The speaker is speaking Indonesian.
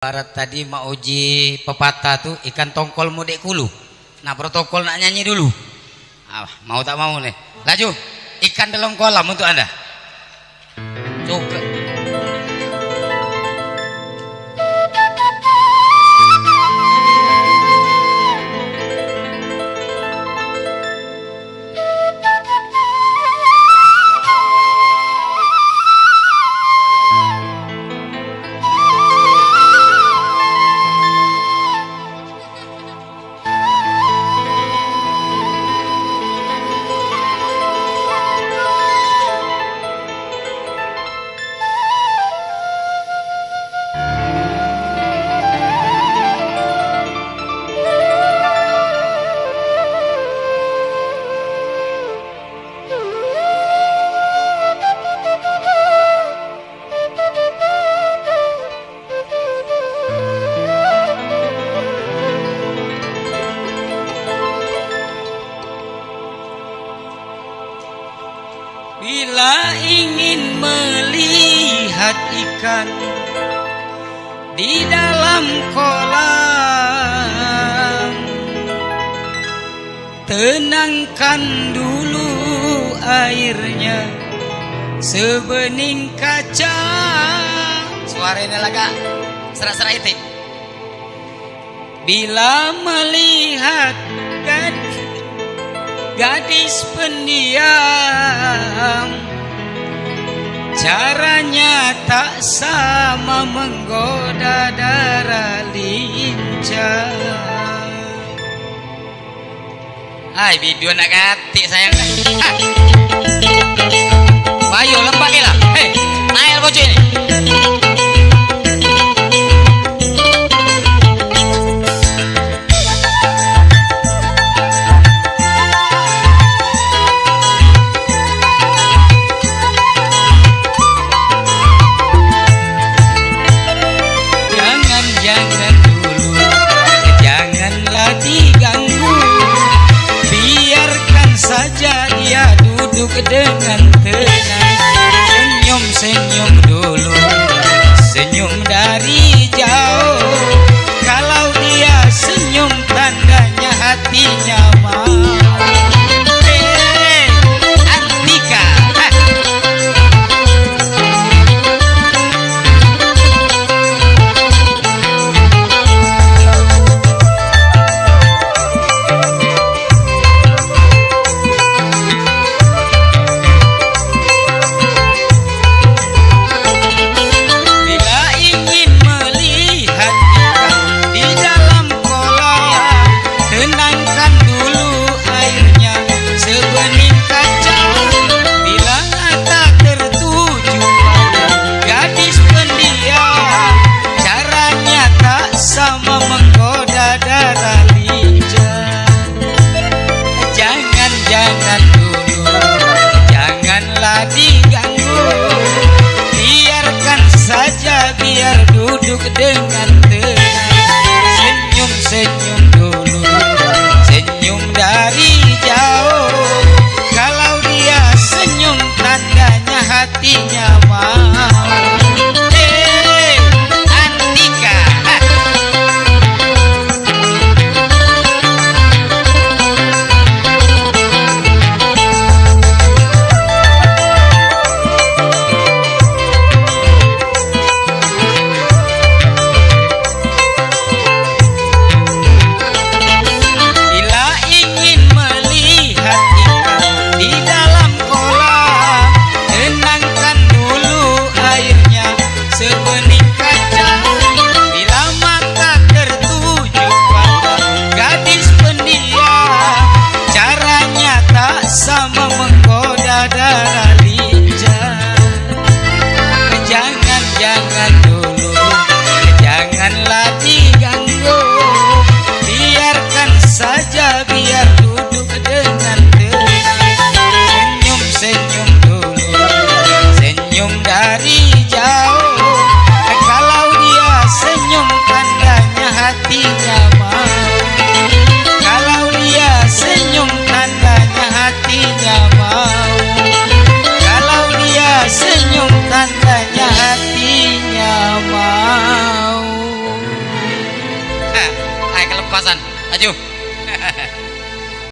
Barat tadi mau uji pepatah tuh ikan tongkol mudik kulu. Nah protokol nak nyanyi dulu. Mau tak mau nih. Laju ikan dalam kolam untuk anda. Coba. Bila ingin melihat ikan di dalam kolam, tenangkan dulu airnya sebening kaca. Suaranya laga serak-serak itu. Bila melihat gadis pendiam, caranya tak sama menggoda darah lincah. Hai video nak katik sayang. Bayu lembat ni lah. Hei, naik bocor ini. Dengan tenang, senyum dulu, senyum dari jauh. Kalau dia senyum tandanya hatinya mau. Andika, dengan tenang, senyum dulu, senyum dari jauh. Kalau dia senyum tandanya hatinya mau. Andika, pas-pasan. Maju.